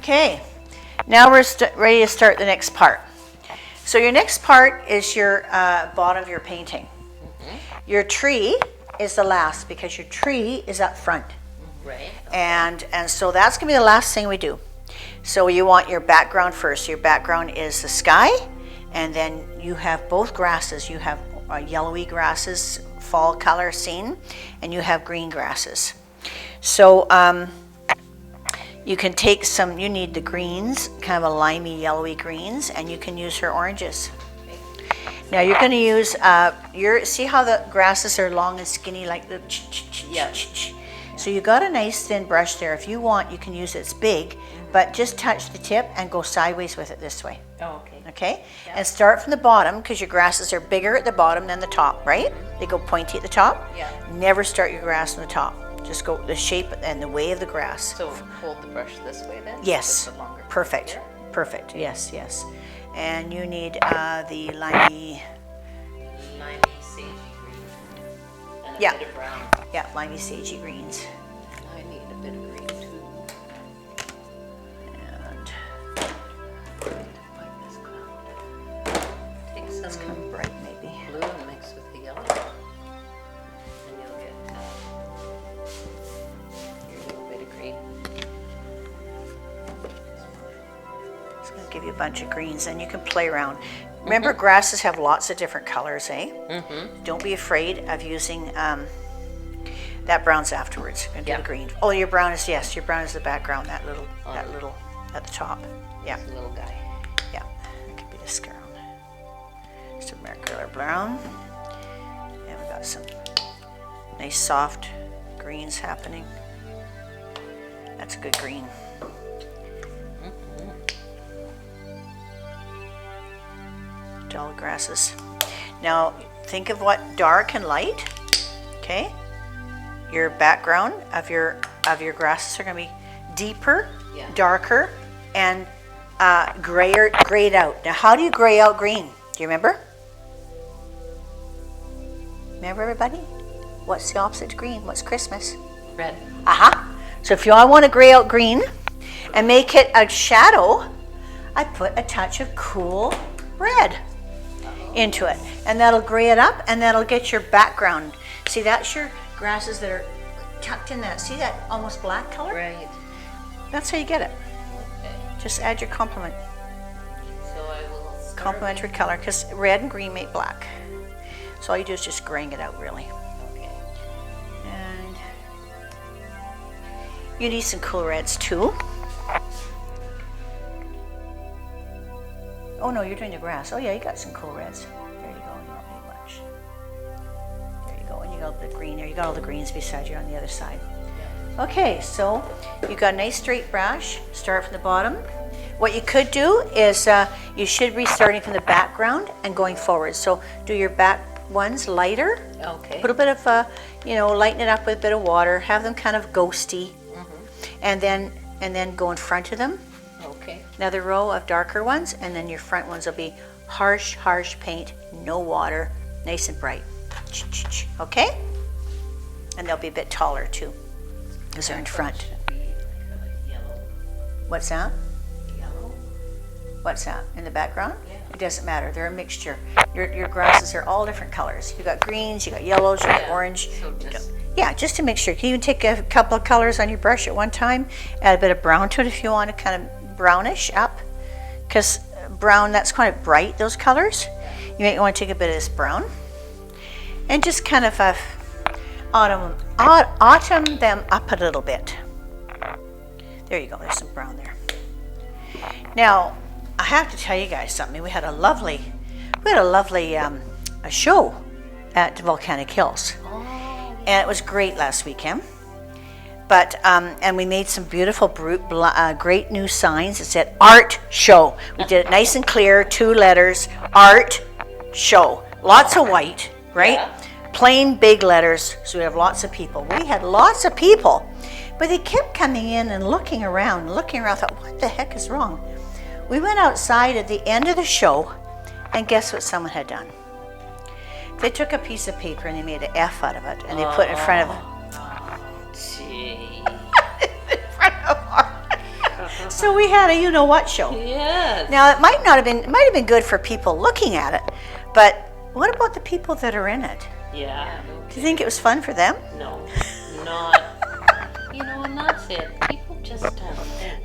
Okay, now we're ready to start the next part. So your next part is your bottom of your painting. Your tree is the last because your tree is up front. Right. And so that's gonna be the last thing we do. So you want your background first. Your background is the sky, and then you have both grasses. You have yellowy grasses, fall color scene, and you have green grasses. So you can take some, you need the greens, kind of a limey, yellowy greens, and you can use her oranges. Now you're going to use, see how the grasses are long and skinny like the So you got a nice thin brush there. If you want, you can use it's big, but just touch the tip and go sideways with it this way. Oh, okay. Okay? Yeah. And start from the bottom because your grasses are bigger at the bottom than the top, right? They go pointy at the top. Yeah. Never start your grass from the top. Just go the shape and the way of the grass. So hold the brush this way then? Yes. The longer Perfect. here? Perfect. Yes, yes. And you need the limey. Limey, sagey green. And a Yeah. bit of brown. Yeah, limey, sagey greens. I need a bit of green too. And Like this cloud. Take it's some kind of bright maybe. blue and mix with the yellow. And you'll get your little bit of green. It's going to give you a bunch of greens, and you can play around. Remember, grasses have lots of different colors, eh? Don't be afraid of using that brown's afterwards. And do the green. Oh, your brown is your brown is the background. That little at the top. Yeah, This little guy. yeah. It could be this brown. Some regular brown, and we got some nice soft greens happening. That's a good green. Dull grasses. Now think of what dark and light. Okay, your background of your grasses are going to be deeper, darker, and grayed out. Now, how do you gray out green? Do you remember? Remember, everybody? What's the opposite to green? What's Christmas? Red. Aha. So if you want to gray out green and make it a shadow, I put a touch of cool red into it, and that'll gray it up, and that'll get your background. See, that's your grasses that are tucked in that. See that almost black color? Right. That's how you get it. Okay. Just add your complement, So I will start complementary color, because red and green make black. So all you do is just graying it out, really. Okay. And you need some cool reds too. Oh no, you're doing the grass. Oh yeah, you got some cool reds. There you go. You don't need much. There you go. And you got the green there. You got all the greens beside you on the other side. Okay, so you got a nice straight brush. Start from the bottom. What you could do is you should be starting from the background and going forward. So do your back ones lighter. Okay. Put a bit of lighten it up with a bit of water. Have them kind of ghosty, and then go in front of them. Okay. Another row of darker ones, and then your front ones will be harsh paint, no water, nice and bright. Okay? And they'll be a bit taller too, because they're in front. Should be like yellow. What's that? Yellow. What's that? In the background? Yeah. It doesn't matter. They're a mixture. Your grasses are all different colors. You got greens, you got yellows, you got orange. So Just to make sure. You can even take a couple of colors on your brush at one time, add a bit of brown to it if you want to kind of brownish up, because brown, that's quite bright, those colors. You might want to take a bit of this brown and just kind of autumn them up a little bit. There you go, there's some brown there. Now I have to tell you guys something. We had a lovely a show at Volcanic Hills, and it was great last weekend. But and we made some beautiful, great new signs. It said Art Show. We did it nice and clear, 2 letters, Art Show. Lots of white, right? Yeah. Plain big letters, so we have lots of people. We had lots of people, but they kept coming in and looking around. I thought, what the heck is wrong? We went outside at the end of the show, and guess what someone had done? They took a piece of paper and they made an F out of it, and they put it in front of So we had a you-know-what show. Yes. Now, it might have been good for people looking at it, but what about the people that are in it? Yeah. Do you think it was fun for them? No, not. And that's it. People just don't think.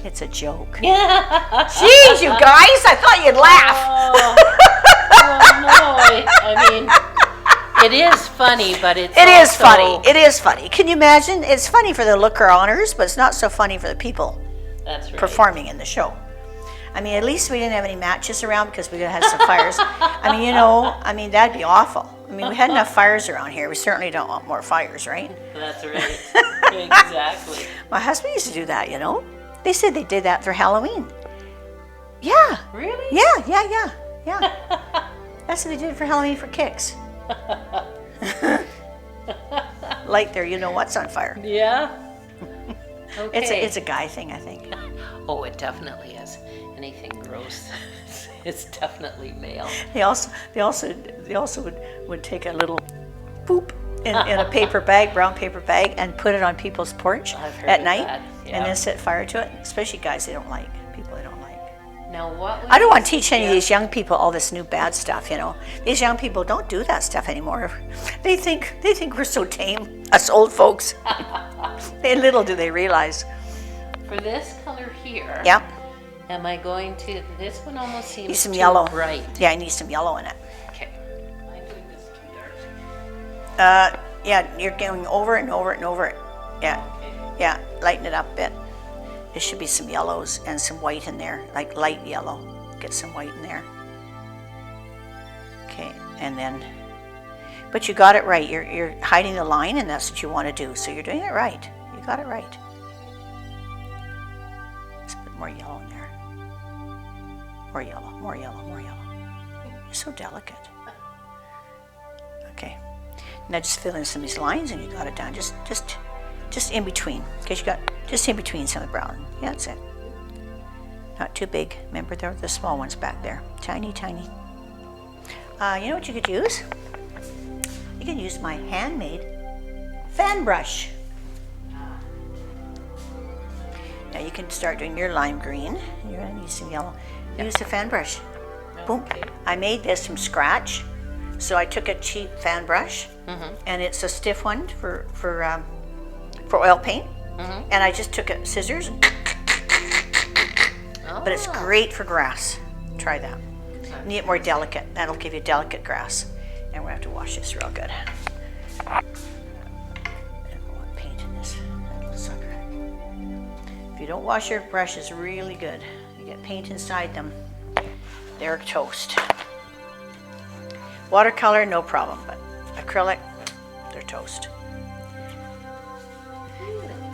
It's a joke. Yeah. Jeez, you guys, I thought you'd laugh. No. I mean, it is funny, but It is funny. It is funny. Can you imagine? It's funny for the looker-oners, but it's not so funny for the people That's right. performing in the show. I mean, at least we didn't have any matches around because we had some fires. I mean, that'd be awful. I mean, we had enough fires around here. We certainly don't want more fires, right? That's right. Exactly. My husband used to do that, They said they did that for Halloween. Yeah. Really? Yeah. That's what they did for Halloween for kicks. Light their you-know-what's on fire. Yeah. Okay. It's a guy thing, I think. Oh, it definitely is. Anything gross, it's definitely male. They also would take a little poop in a paper bag, brown paper bag, and put it on people's porch at night, and then set fire to it. Especially guys people they don't like. Now what? I don't want to teach any of these young people all this new bad stuff. These young people don't do that stuff anymore. They think we're so tame, us old folks. Little do they realize. For this color here. Yeah. Am I going to? This one almost seems Need some too yellow. bright. Yeah, I need some yellow in it. Okay. Am I doing this too dark? Yeah, you're going over it and over it and over it. Yeah. Okay. Yeah, lighten it up a bit. There should be some yellows and some white in there, like light yellow. Get some white in there. Okay, and then, but you got it right. You're hiding the line, and that's what you want to do. So you're doing it right. You got it right. Let's put more yellow in there. More yellow, more yellow, more yellow. You're so delicate. Okay. Now just fill in some of these lines, and you got it down. Just in between, because you got just in between some of the brown. Yeah, that's it. Not too big. Remember, there are the small ones back there. Tiny, tiny. You know what you could use? You can use my handmade fan brush. Now you can start doing your lime green. You're gonna need some yellow. Use the fan brush. Boom. I made this from scratch. So I took a cheap fan brush, and it's a stiff one for oil paint. And I just took scissors, but it's great for grass. Try that. You need it more delicate. That'll give you delicate grass. And we're gonna have to wash this real good. And we'll put paint in this little sucker. If you don't wash your brushes really good, you get paint inside them, they're toast. Watercolor, no problem, but acrylic, they're toast.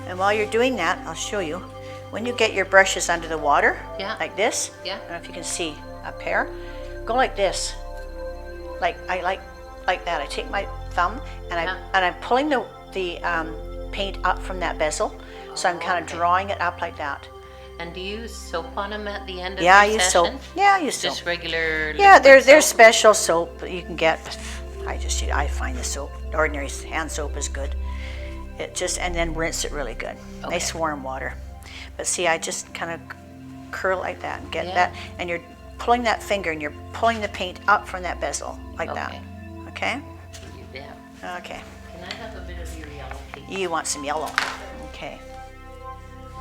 And while you're doing that, I'll show you. When you get your brushes under the water, like this, I don't know if you can see up here, go like this. Like that. I take my thumb and I'm pulling the paint up from that bezel, so I'm kind of drawing it up like that. And do you use soap on them at the end of I your use session? soap. Yeah, I use soap. Just regular. Yeah, there's soap? special soap that you can get. I find the soap, ordinary hand soap is good. And then rinse it really good. Okay. Nice warm water. But see, I just kind of curl like that and get that, and you're pulling that finger and you're pulling the paint up from that bezel like that. Okay? You bet. Okay. Can I have a bit of your yellow, please? You want some yellow. Okay.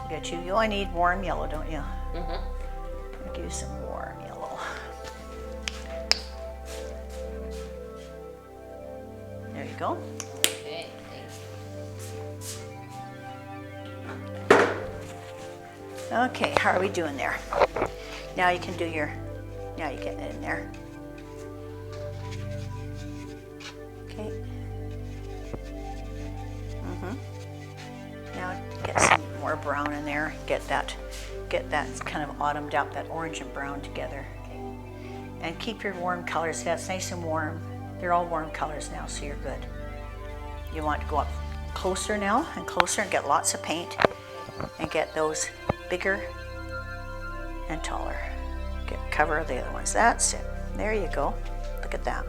Got you. You only need warm yellow, don't you? I'll give you some warm yellow. There you go. Okay, thanks. Okay, how are we doing there? Now you can do now you're getting it in there. Okay. Now get some more brown in there. Get that kind of autumed up, that orange and brown together. And keep your warm colors. That's nice and warm. They're all warm colors now, so you're good. You want to go up closer now and closer and get lots of paint and get those bigger and taller. Cover the other ones. That's it. There you go. Look at that.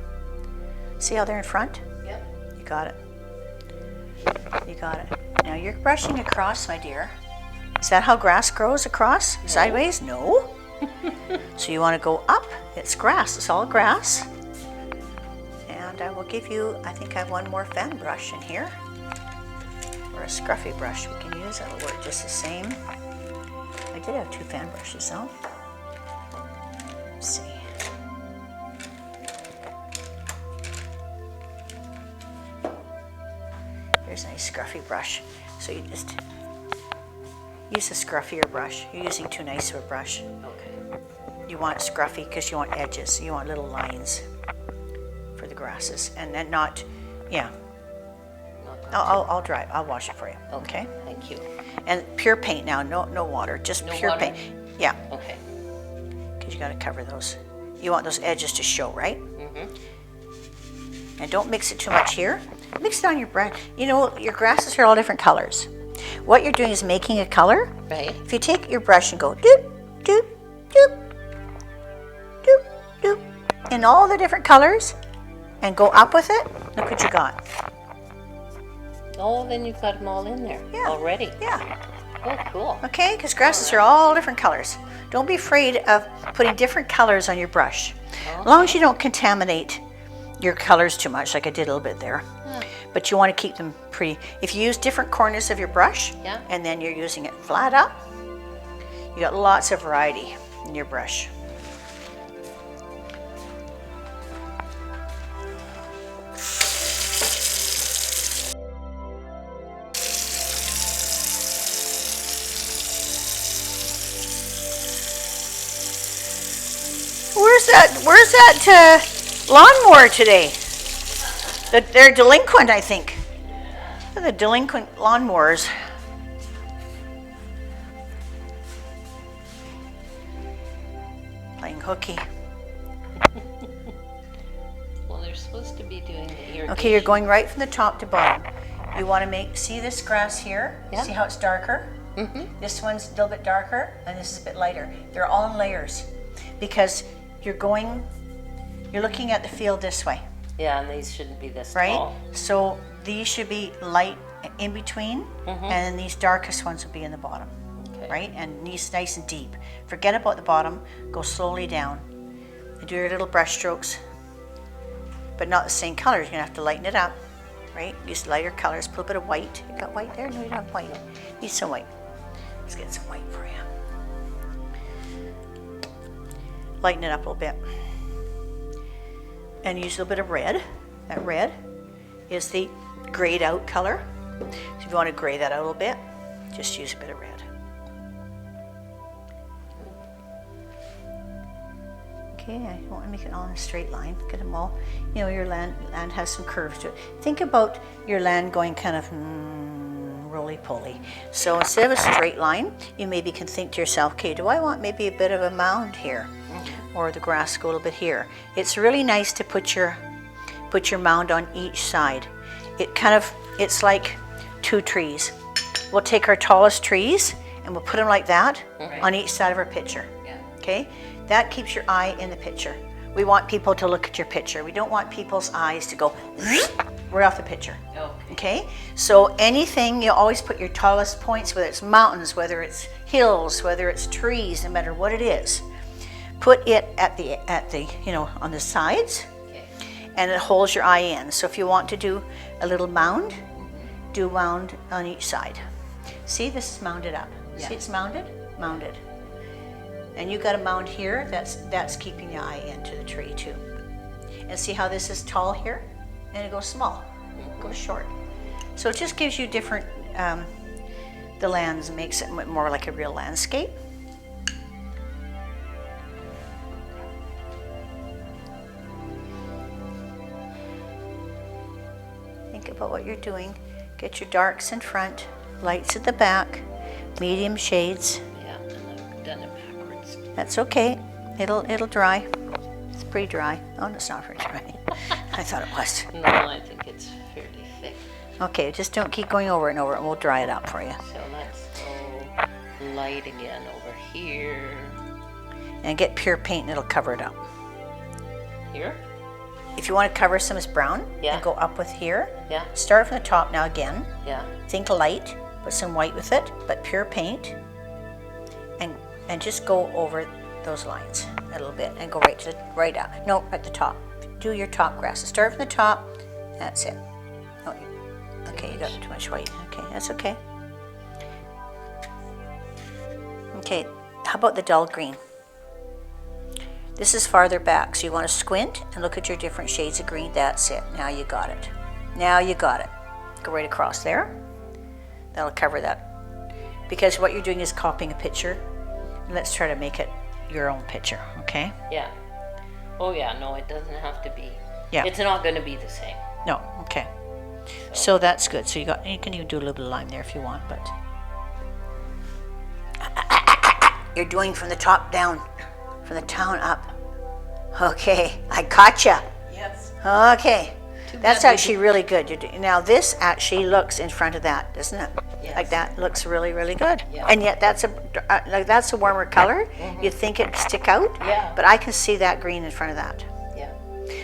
See how they're in front? Yep. You got it. You got it. Now you're brushing across, my dear. Is that how grass grows across? No. Sideways? No. So you want to go up. It's grass. It's all grass. And I will give you, I think I have one more fan brush in here. Or a scruffy brush we can use. That'll work just the same. I did have 2 fan brushes though. Let's see. Here's a nice scruffy brush. So you just use a scruffier brush. You're using too nice of a brush. Okay. You want it scruffy because you want edges. You want little lines for the grasses. And then not, yeah. I'll dry it. I'll wash it for you. Okay. Thank you. And pure paint now. No water. Just no pure water? paint. Yeah. Okay. Because you got to cover those. You want those edges to show, right? Mm-hmm. And don't mix it too much here. Mix it on your brush. You know, your grasses are all different colors. What you're doing is making a color. Right. If you take your brush and go doop, doop, doop, doop, doop, in all the different colors, and go up with it, look what you got. Oh, then you've got them all in there already. Yeah. Oh, cool. Okay, because grasses are all different colors. Don't be afraid of putting different colors on your brush. As long as you don't contaminate your colors too much, like I did a little bit there. But you want to keep them pretty. If you use different corners of your brush, and then you're using it flat up, you got lots of variety in your brush. Where's that lawnmower today? They're delinquent, I think. The delinquent lawnmowers. Playing hooky. Well, they're supposed to be doing the irrigation. Okay, you're going right from the top to bottom. You want to see this grass here? Yeah. See how it's darker? Mm-hmm. This one's a little bit darker, and this is a bit lighter. They're all in layers because you're looking at the field this way. Yeah, and these shouldn't be this right? tall. So these should be light in between, and then these darkest ones will be in the bottom, right? And these nice and deep. Forget about the bottom, go slowly down. And do your little brush strokes, but not the same colors. You're gonna have to lighten it up, right? Use lighter colors, put a bit of white. You got white there? No, you don't have white. Need some white. Let's get some white for you. Lighten it up a little bit. And use a little bit of red. That red is the grayed out color. So if you want to gray that out a little bit, just use a bit of red. Okay, I want to make it all in a straight line. Get them all. You know, your land has some curves to it. Think about your land going kind of roly-poly. So instead of a straight line, you maybe can think to yourself, okay, do I want maybe a bit of a mound here? Or the grass go a little bit here. It's really nice to put your mound on each side. It's like 2 trees. We'll take our tallest trees and we'll put them like that on each side of our picture. Okay? That keeps your eye in the picture. We want people to look at your picture. We don't want people's eyes to go right off the picture. Okay? So anything, you always put your tallest points, whether it's mountains, whether it's hills, whether it's trees, no matter what it is. Put it at the on the sides, and it holds your eye in. So if you want to do a little mound, do a mound on each side. See, this is mounded up. See, it's mounded, mounded. And you got a mound here. That's keeping your eye into the tree too. And see how this is tall here, and it goes small, it goes short. So it just gives you different. The lands makes it more like a real landscape. Think about what you're doing. Get your darks in front, lights at the back, medium shades. Yeah, and I've done it backwards. That's okay. It'll dry. It's pretty dry. Oh, no, it's not very dry. I thought it was. No, I think it's fairly thick. Okay, just don't keep going over and over, and we'll dry it up for you. So let's go light again over here. And get pure paint, and it'll cover it up. Here? If you want to cover some as brown, and go up with here. Start from the top now again. Think light, put some white with it, but pure paint. and just go over those lines a little bit and go right up. No, at the top. Do your top grasses. Start from the top. That's it. Oh, okay, you got too much white. Okay, that's okay. Okay, how about the dull green? This is farther back, so you want to squint and look at your different shades of green. That's it. Now you got it. Now you got it. Go right across there. That'll cover that. Because what you're doing is copying a picture. Let's try to make it your own picture, okay? Yeah. Oh yeah, no, it doesn't have to be. Yeah. It's not going to be the same. No, okay. So that's good. So you can even do a little bit of lime there if you want, but you're doing from the top down, from the town up. Okay, I gotcha. Yes. Okay, that's actually really good. Now this actually looks in front of that, doesn't it? Yes. Like that looks really, really good. Yeah. And yet that's a warmer color. You'd think it'd stick out, Yeah. but I can see that green in front of that. Yeah.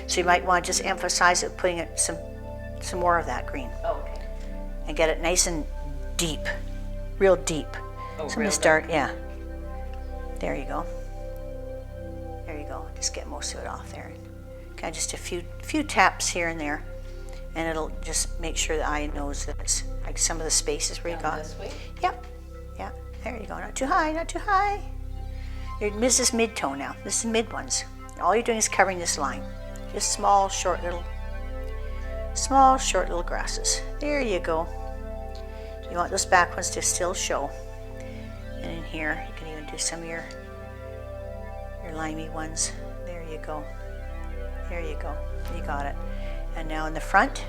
So you might want to just emphasize it, putting it some more of that green, Oh, okay. and get it nice and deep, real deep. Oh, So I'm real gonna start, yeah. There you go. There you go. Just get most of it off there. Okay, just a few taps here and there, and it'll just make sure the eye knows that it's like some of the spaces where you Down got. this way? Yep. Yeah. There you go. Not too high. Not too high. This is mid-tone now. This is mid ones. All you're doing is covering this line. Just small, short little grasses. There you go. You want those back ones to still show. And in here, you can even do some of your limey ones. There you go. There you go. You got it. And now in the front,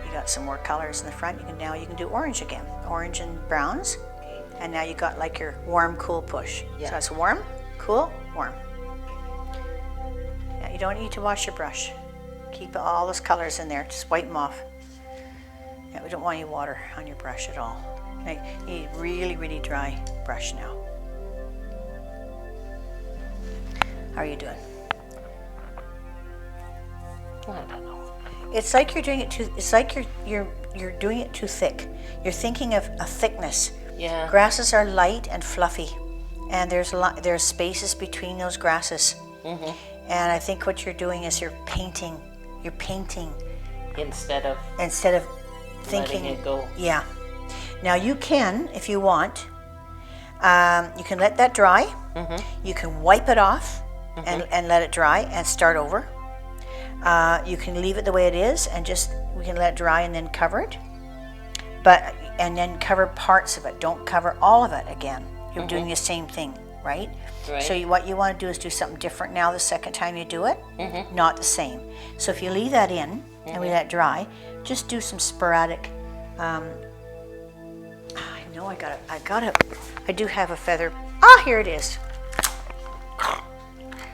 you got some more colors in the front. You can do orange again. Orange and browns. Okay. And now you got like your warm, cool push. Yeah. So it's warm, cool, warm. Yeah, you don't need to wash your brush. Keep all those colors in there. Just wipe them off. Yeah, we don't want any water on your brush at all. Okay, you need really, really dry brush now. How are you doing? I don't know. It's like you're doing it too. It's like you're doing it too thick. You're thinking of a thickness. Yeah. Grasses are light and fluffy, and there's spaces between those grasses. Mm-hmm. And I think what you're doing is you're painting. You're painting Instead of thinking. letting it go. Yeah. Now you can, if you want, you can let that dry. Mm-hmm. You can wipe it off and let it dry and start over. You can leave it the way it is and we can let it dry and then cover it. And then cover parts of it. Don't cover all of it again. You're doing the same thing, right? Right. So what you want to do is do something different now the second time you do it. Not the same. So if you leave that in and we let it dry, just do some sporadic. I know I do have a feather. Here it is.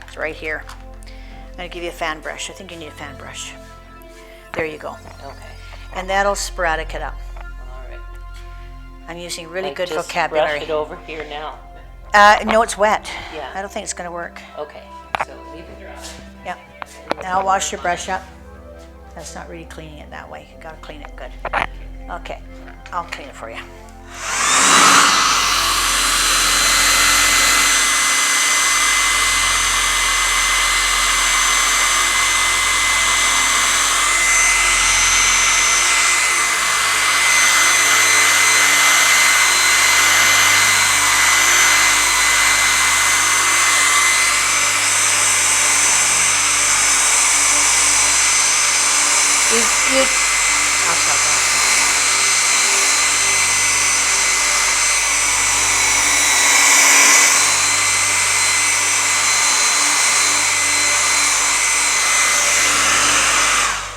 It's right here. I'm going to give you a fan brush. I think you need a fan brush. There you go. Okay. And that'll sporadic it up. All right. I'm using really Like good just vocabulary. Brush it over here now. No, it's wet. Yeah. I don't think it's going to work. Okay. So leave it dry. Yeah. And I'll wash your brush up. That's not really cleaning it that way. You got to clean it good. Okay. I'll clean it for you. I'll stop that.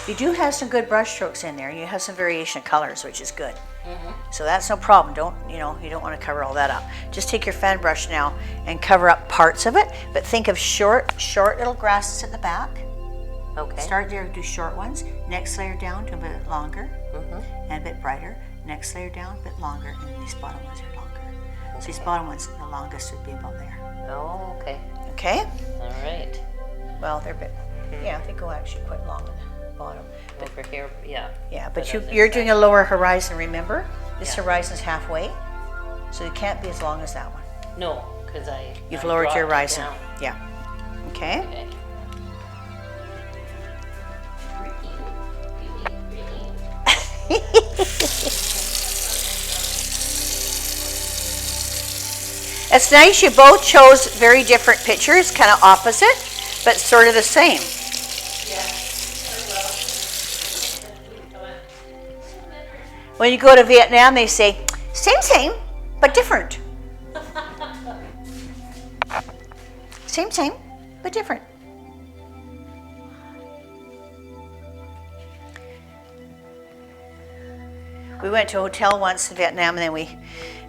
You do have some good brush strokes in there. You have some variation of colors, which is good. So that's no problem. You don't want to cover all that up. Just take your fan brush now and cover up parts of it, but think of short little grasses at the back. Okay. Start there, do short ones. Next layer down to a bit longer and a bit brighter. Next layer down, a bit longer, and these bottom ones are longer. So these bottom ones, the longest would be about there. Oh, okay. Okay? All right. Well, they're a bit, yeah, they go actually quite long on the bottom. Over here, yeah. Yeah, but But on this you're doing side. a lower horizon, remember? This Yeah. horizon's halfway, so it can't be as long as that one. No, because You've I lowered your dropped it riser. down. Yeah. Okay. Okay. It's nice you both chose very different pictures, kind of opposite, but sort of the same. When you go to Vietnam, they say, same, but different. Same, but different. We went to a hotel once in Vietnam, and then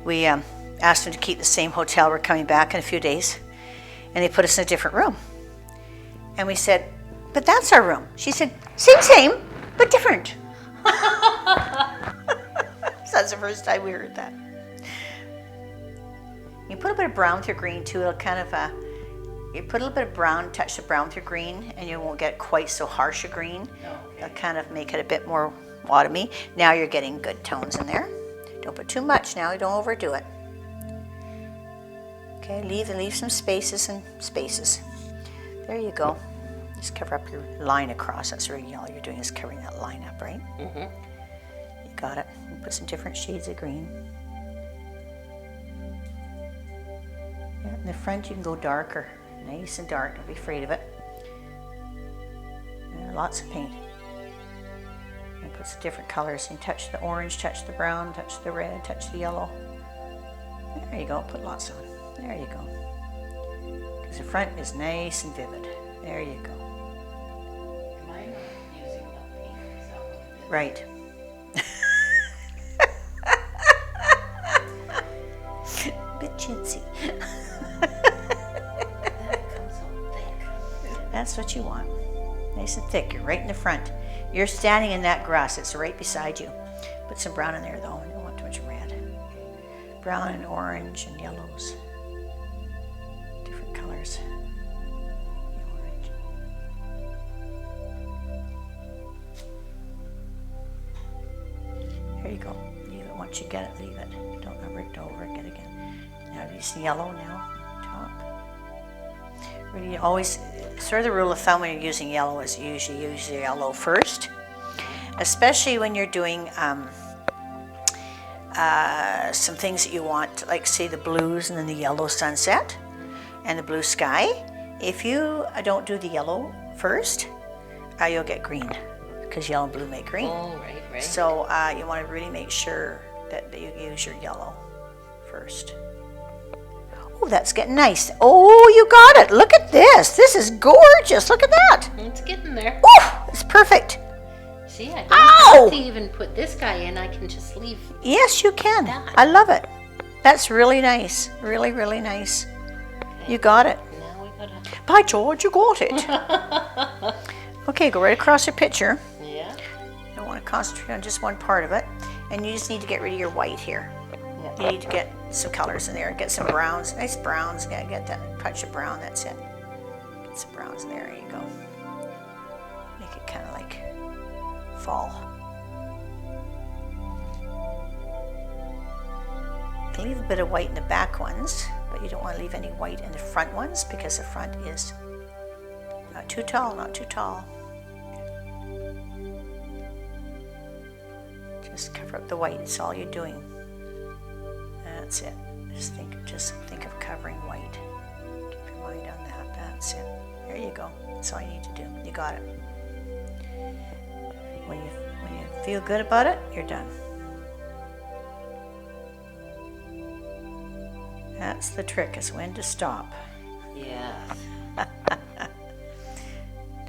we asked them to keep the same hotel. We're coming back in a few days, and they put us in a different room. And we said, but that's our room. She said, same, but different. So that's the first time we heard that. You put a bit of brown with your green too. It'll kind of, you put a little bit of brown, touch the brown with your green, and you won't get quite so harsh a green. It'll kind of make it a bit more autumny. Now you're getting good tones in there. Don't put too much now. Don't overdo it. Okay, leave some spaces and spaces. There you go. Just cover up your line across. That's really all you're doing is covering that line up, right? Mm-hmm. You got it. And put some different shades of green. Yeah, in the front you can go darker. Nice and dark. Don't be afraid of it. Yeah, lots of paint. And put some different colors. You can touch the orange, touch the brown, touch the red, touch the yellow. There you go. Put lots on. There you go. Because the front is nice and vivid. There you go. Am I not using the paint? Is that what it is? Right. Bit chintzy. That comes so thick. That's what you want. Nice and thick. You're right in the front. You're standing in that grass. It's right beside you. Put some brown in there though. You don't want too much red. Brown and orange and yellows. Different colors. Orange. There you go. Leave it. Once you get it, leave it. Don't over it again. Now use yellow now on top. Really always, sort of the rule of thumb when you're using yellow is you usually use the yellow first, especially when you're doing some things that you want, like say the blues and then the yellow sunset and the blue sky. If you don't do the yellow first, you'll get green because yellow and blue make green. Oh, right. So you want to really make sure that you use your yellow first. Oh, that's getting nice. Oh, you got it. Look at this. This is gorgeous. Look at that. It's getting there. Oh, it's perfect. See, I don't Ow! have to even put this guy in. I can just leave. Yes, you can. That. I love it. That's really nice. Really, really nice. Okay. You got it. Now we gotta. By George, you got it. Okay, go right across your picture. Yeah. You don't want to concentrate on just one part of it. And you just need to get rid of your white here. Yeah. You need to get some colors in there. Get some browns, nice browns. Get that touch of brown, that's it. Get some browns in there, there you go. Make it kind of like fall. You can leave a bit of white in the back ones, but you don't want to leave any white in the front ones because the front is not too tall, not too tall. Just cover up the white, it's all you're doing. That's it. Just think of covering white. Keep your mind on that. That's it. There you go. That's all you need to do. You got it. When you feel good about it, you're done. That's the trick, is when to stop. Yeah.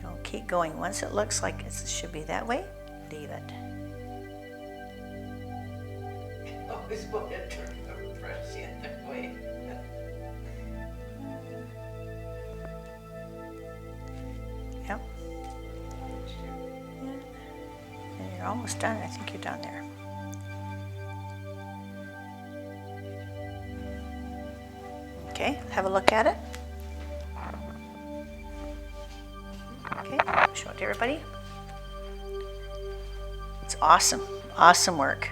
Don't keep going. Once it looks like it should be that way, leave it. Always want to turn the brush the other way. Yep. Yeah. And you're almost done. I think you're done there. Okay, have a look at it. Okay, show it to everybody. It's awesome. Awesome work.